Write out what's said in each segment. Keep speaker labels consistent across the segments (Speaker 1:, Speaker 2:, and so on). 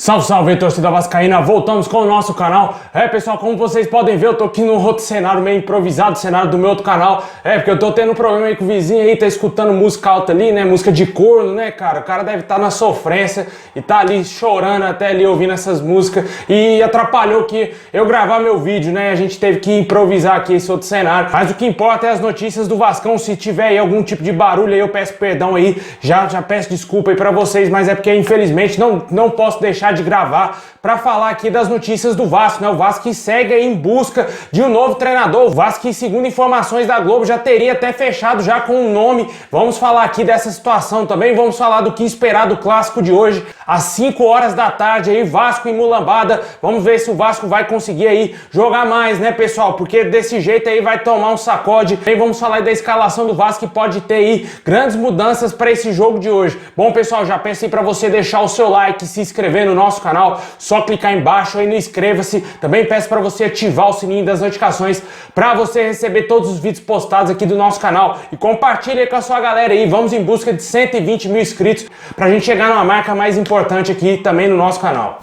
Speaker 1: Salve, salve, torcida vascaína, voltamos com o nosso canal. Pessoal, como vocês podem ver, eu tô aqui num outro cenário meio improvisado, cenário do meu outro canal. Porque eu tô tendo um problema aí com o vizinho aí, tá escutando música alta ali, né, música de corno, né, cara. O cara deve estar na sofrência e tá ali chorando até ali ouvindo essas músicas. E atrapalhou que eu gravar meu vídeo, né, a gente teve que improvisar aqui esse outro cenário. Mas o que importa é as notícias do Vascão. Se tiver aí algum tipo de barulho aí, eu peço perdão aí, já peço desculpa aí pra vocês, mas é porque infelizmente não posso deixar de gravar para falar aqui das notícias do Vasco, né? O Vasco que segue aí em busca de um novo treinador. O Vasco que, segundo informações da Globo, já teria até fechado já com um nome. Vamos falar aqui dessa situação também, vamos falar do que esperar do clássico de hoje, às 5 horas da tarde aí, Vasco e Mulambada. Vamos ver se o Vasco vai conseguir aí jogar mais, né, pessoal? Porque desse jeito aí vai tomar um sacode. E vamos falar aí da escalação do Vasco, que pode ter aí grandes mudanças para esse jogo de hoje. Bom, pessoal, já peço aí para você deixar o seu like, se inscrever no nosso canal, só clicar embaixo aí no inscreva-se. Também peço para você ativar o sininho das notificações para você receber todos os vídeos postados aqui do nosso canal e compartilha aí com a sua galera aí. Vamos em busca de 120 mil inscritos para a gente chegar numa marca mais importante aqui também no nosso canal.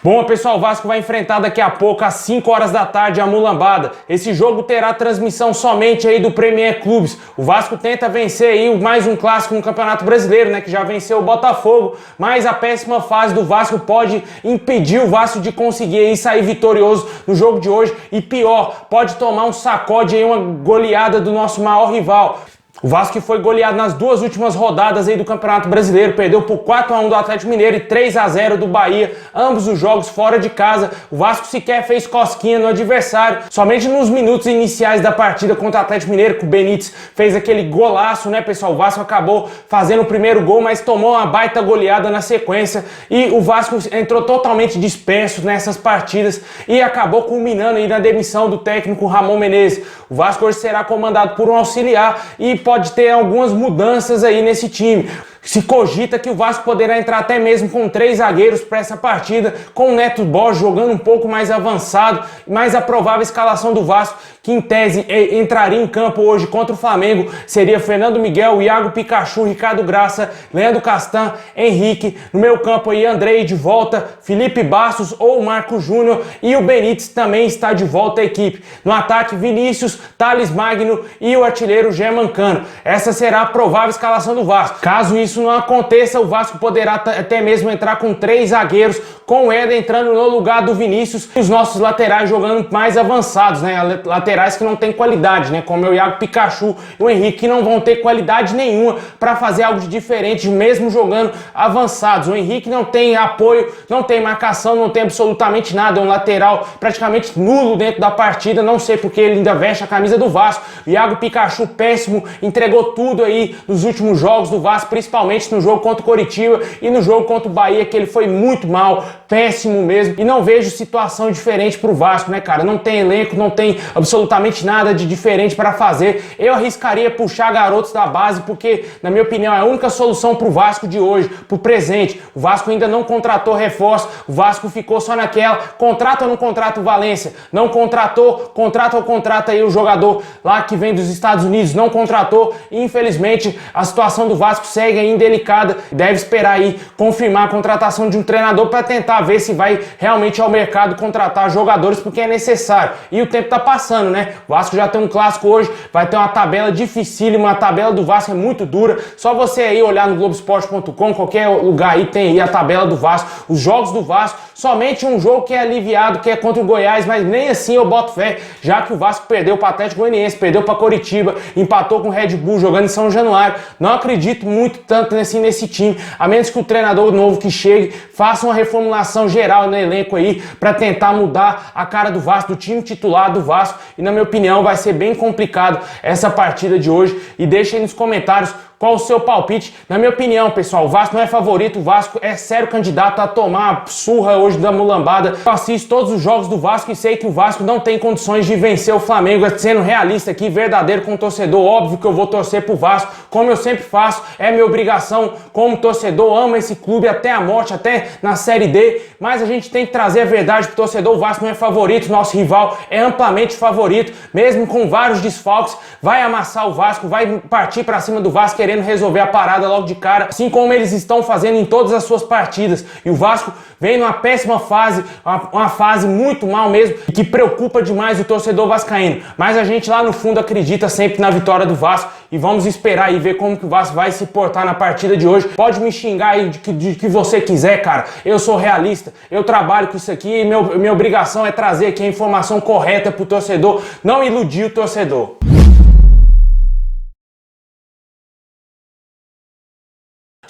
Speaker 1: Bom, pessoal, o Vasco vai enfrentar daqui a pouco, às 5 horas da tarde, a Mulambada. Esse jogo terá transmissão somente aí do Premier Clubes. O Vasco tenta vencer aí mais um clássico no Campeonato Brasileiro, né, que já venceu o Botafogo, mas a péssima fase do Vasco pode impedir o Vasco de conseguir aí sair vitorioso no jogo de hoje e, pior, pode tomar um sacode aí, uma goleada do nosso maior rival. O Vasco que foi goleado nas duas últimas rodadas aí do Campeonato Brasileiro, perdeu por 4-1 do Atlético Mineiro e 3-0 do Bahia, ambos os jogos fora de casa. O Vasco sequer fez cosquinha no adversário, somente nos minutos iniciais da partida contra o Atlético Mineiro, que o Benítez fez aquele golaço, né, pessoal? O Vasco acabou fazendo o primeiro gol, mas tomou uma baita goleada na sequência e o Vasco entrou totalmente disperso nessas partidas e acabou culminando aí na demissão do técnico Ramon Menezes. O Vasco hoje será comandado por um auxiliar e pode ter algumas mudanças aí nesse time. Se cogita que o Vasco poderá entrar até mesmo com 3 zagueiros para essa partida, com o Neto Borges jogando um pouco mais avançado, mais a provável escalação do Vasco, que em tese entraria em campo hoje contra o Flamengo, seria Fernando Miguel, Iago Pikachu, Ricardo Graça, Leandro Castan, Henrique, no meio campo aí Andrei de volta, Felipe Bastos ou Marco Júnior, e o Benítez também está de volta à equipe. No ataque, Vinícius, Thales Magno e o artilheiro German Cano. Essa será a provável escalação do Vasco. Caso isso não aconteça, o Vasco poderá até mesmo entrar com 3 zagueiros, com o Éder entrando no lugar do Vinícius e os nossos laterais jogando mais avançados, né? Laterais que não tem qualidade, né? Como o Iago Pikachu e o Henrique, que não vão ter qualidade nenhuma para fazer algo de diferente, mesmo jogando avançados. O Henrique não tem apoio, não tem marcação, não tem absolutamente nada, é um lateral praticamente nulo dentro da partida, não sei porque ele ainda veste a camisa do Vasco. O Iago Pikachu, péssimo, entregou tudo aí nos últimos jogos do Vasco, principalmente no jogo contra o Coritiba e no jogo contra o Bahia, que ele foi muito mal, péssimo mesmo, e não vejo situação diferente pro Vasco, né, cara? Não tem elenco, não tem absolutamente nada de diferente para fazer. Eu arriscaria puxar garotos da base, porque, na minha opinião, é a única solução pro Vasco de hoje, pro presente. O Vasco ainda não contratou reforço, o Vasco ficou só naquela, contrata ou não contrata o Valência? Não contratou, contrata ou contrata aí o jogador lá que vem dos Estados Unidos? Não contratou, e infelizmente a situação do Vasco segue aí indelicada, deve esperar aí confirmar a contratação de um treinador para tentar ver se vai realmente ao mercado contratar jogadores, porque é necessário. E o tempo tá passando, né? O Vasco já tem um clássico hoje, vai ter uma tabela dificílima, a tabela do Vasco é muito dura. Só você aí olhar no Globoesporte.com, qualquer lugar aí tem aí a tabela do Vasco, os jogos do Vasco, somente um jogo que é aliviado, que é contra o Goiás, mas nem assim eu boto fé, já que o Vasco perdeu para o Atlético Goianiense, perdeu para Coritiba, empatou com o Red Bull jogando em São Januário. Não acredito muito tanto nesse time, a menos que o treinador novo que chegue faça uma reformulação geral no elenco aí para tentar mudar a cara do Vasco, do time titular do Vasco, e na minha opinião vai ser bem complicado essa partida de hoje. E deixa aí nos comentários qual o seu palpite. Na minha opinião, pessoal, o Vasco não é favorito, o Vasco é sério candidato a tomar a surra hoje da Mulambada. Eu assisto todos os jogos do Vasco e sei que o Vasco não tem condições de vencer o Flamengo. Sendo realista aqui, verdadeiro com o torcedor, óbvio que eu vou torcer pro Vasco, como eu sempre faço, é minha obrigação como torcedor, amo esse clube até a morte, até na Série D, mas a gente tem que trazer a verdade pro torcedor. O Vasco não é favorito, nosso rival é amplamente favorito, mesmo com vários desfalques, vai amassar o Vasco, vai partir pra cima do Vasco, querer querendo resolver a parada logo de cara, assim como eles estão fazendo em todas as suas partidas. E o Vasco vem numa péssima fase, uma fase muito mal mesmo, e que preocupa demais o torcedor vascaíno. Mas a gente lá no fundo acredita sempre na vitória do Vasco e vamos esperar e ver como que o Vasco vai se portar na partida de hoje. Pode me xingar aí de que você quiser, cara. Eu sou realista, eu trabalho com isso aqui e minha obrigação é trazer aqui a informação correta pro torcedor, não iludir o torcedor.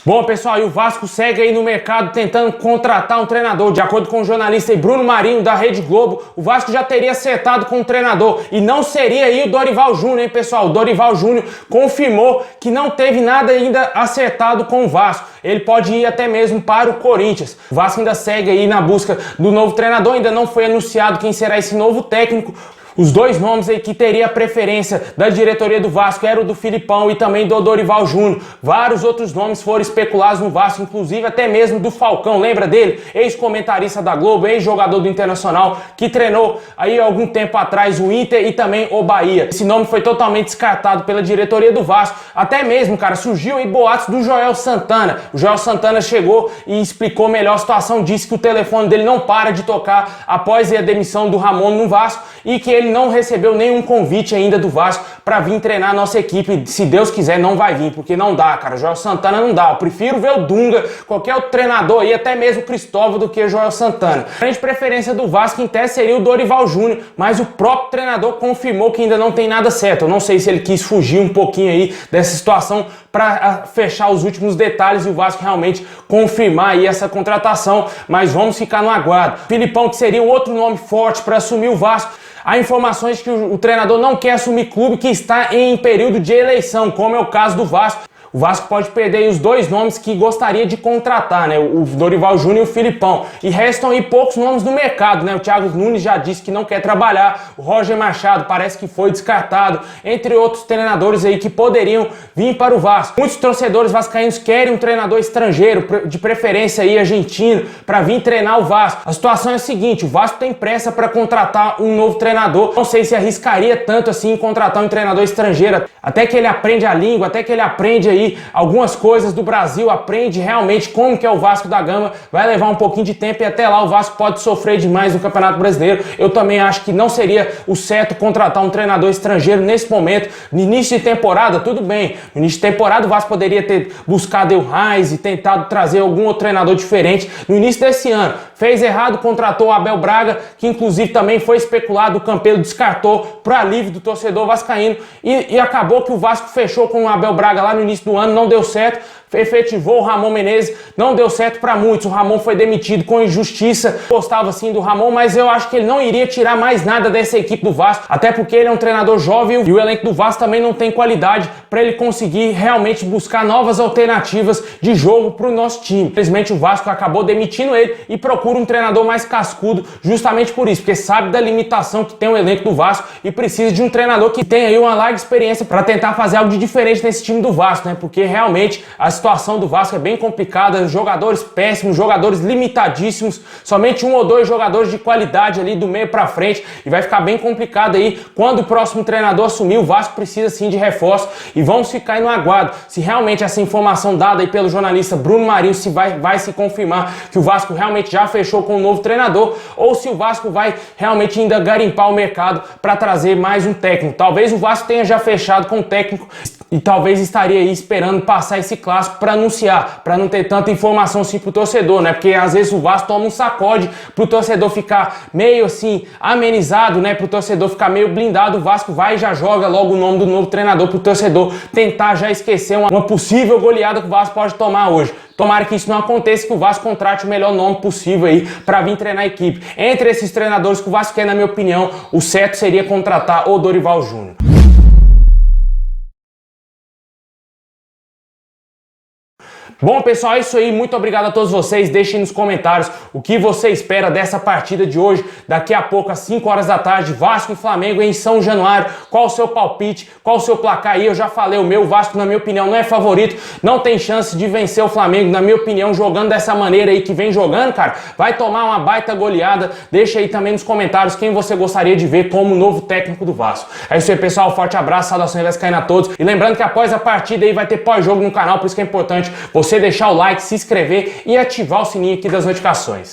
Speaker 1: Bom, pessoal, e o Vasco segue aí no mercado tentando contratar um treinador. De acordo com o jornalista Bruno Marinho, da Rede Globo, o Vasco já teria acertado com o treinador. E não seria aí o Dorival Júnior, hein, pessoal? O Dorival Júnior confirmou que não teve nada ainda acertado com o Vasco. Ele pode ir até mesmo para o Corinthians. O Vasco ainda segue aí na busca do novo treinador. Ainda não foi anunciado quem será esse novo técnico. Os dois nomes aí que teria preferência da diretoria do Vasco eram o do Filipão e também do Dorival Júnior. Vários outros nomes foram especulados no Vasco, inclusive até mesmo do Falcão, lembra dele? Ex-comentarista da Globo, ex-jogador do Internacional, que treinou aí algum tempo atrás o Inter e também o Bahia. Esse nome foi totalmente descartado pela diretoria do Vasco. Até mesmo, cara, surgiu aí boatos do Joel Santana. O Joel Santana chegou e explicou melhor a situação, disse que o telefone dele não para de tocar após a demissão do Ramon no Vasco e que ele não recebeu nenhum convite ainda do Vasco para vir treinar a nossa equipe. Se Deus quiser, não vai vir, porque não dá, cara. Joel Santana não dá. Eu prefiro ver o Dunga, qualquer outro treinador aí, até mesmo o Cristóvão, do que o Joel Santana. A grande preferência do Vasco, em tese, seria o Dorival Júnior, mas o próprio treinador confirmou que ainda não tem nada certo. Eu não sei se ele quis fugir um pouquinho aí dessa situação para fechar os últimos detalhes e o Vasco realmente confirmar aí essa contratação, mas vamos ficar no aguardo. Filipão, que seria um outro nome forte para assumir o Vasco. Há informações que o treinador não quer assumir clube que está em período de eleição, como é o caso do Vasco. O Vasco pode perder aí os dois nomes que gostaria de contratar, né? O Dorival Júnior e o Filipão. E restam aí poucos nomes no mercado, né? O Thiago Nunes já disse que não quer trabalhar. O Roger Machado parece que foi descartado. Entre outros treinadores aí que poderiam vir para o Vasco. Muitos torcedores vascaínos querem um treinador estrangeiro, de preferência aí argentino, para vir treinar o Vasco. A situação é a seguinte, o Vasco tem pressa para contratar um novo treinador. Não sei se arriscaria tanto assim em contratar um treinador estrangeiro. Até que ele aprende a língua, até que ele aprende aí algumas coisas do Brasil, aprende realmente como que é o Vasco da Gama, vai levar um pouquinho de tempo e até lá o Vasco pode sofrer demais no Campeonato Brasileiro. Eu também acho que não seria o certo contratar um treinador estrangeiro nesse momento. No início de temporada, tudo bem. No início de temporada o Vasco poderia ter buscado o Reis e tentado trazer algum outro treinador diferente. No início desse ano, fez errado, contratou o Abel Braga, que inclusive também foi especulado, o Campelo descartou para alívio do torcedor vascaíno e acabou que o Vasco fechou com o Abel Braga lá no início do ano, não deu certo, efetivou o Ramon Menezes, não deu certo para muitos, o Ramon foi demitido com injustiça, gostava assim do Ramon, mas eu acho que ele não iria tirar mais nada dessa equipe do Vasco, até porque ele é um treinador jovem e o elenco do Vasco também não tem qualidade para ele conseguir realmente buscar novas alternativas de jogo para o nosso time. Infelizmente o Vasco acabou demitindo ele e procura um treinador mais cascudo justamente por isso, porque sabe da limitação que tem o elenco do Vasco e precisa de um treinador que tenha aí uma larga experiência para tentar fazer algo de diferente nesse time do Vasco, né? Porque realmente a situação do Vasco é bem complicada, jogadores péssimos, jogadores limitadíssimos, somente um ou dois jogadores de qualidade ali do meio para frente e vai ficar bem complicado aí quando o próximo treinador assumir. O Vasco precisa sim de reforço e vamos ficar aí no aguardo se realmente essa informação dada aí pelo jornalista Bruno Marinho se vai se confirmar que o Vasco realmente já fechou com um novo treinador ou se o Vasco vai realmente ainda garimpar o mercado para trazer mais um técnico. Talvez o Vasco tenha já fechado com o técnico e talvez estaria aí esperando passar esse clássico para anunciar, para não ter tanta informação assim pro torcedor, né? Porque às vezes o Vasco toma um sacode pro torcedor ficar meio assim amenizado, né? Pro torcedor ficar meio blindado, o Vasco vai e já joga logo o nome do novo treinador pro torcedor tentar já esquecer uma possível goleada que o Vasco pode tomar hoje. Tomara que isso não aconteça, que o Vasco contrate o melhor nome possível aí para vir treinar a equipe. Entre esses treinadores que o Vasco quer, na minha opinião, o certo seria contratar o Dorival Júnior. Bom, pessoal, é isso aí. Muito obrigado a todos vocês. Deixem nos comentários o que você espera dessa partida de hoje. Daqui a pouco, às 5 horas da tarde, Vasco e Flamengo em São Januário. Qual o seu palpite? Qual o seu placar aí? Eu já falei, o meu Vasco, na minha opinião, não é favorito. Não tem chance de vencer o Flamengo, na minha opinião, jogando dessa maneira aí que vem jogando, cara. Vai tomar uma baita goleada. Deixa aí também nos comentários quem você gostaria de ver como novo técnico do Vasco. É isso aí, pessoal. Forte abraço, saudações vascaínas a todos. E lembrando que após a partida aí vai ter pós-jogo no canal, por isso que é importante você deixar o like, se inscrever e ativar o sininho aqui das notificações.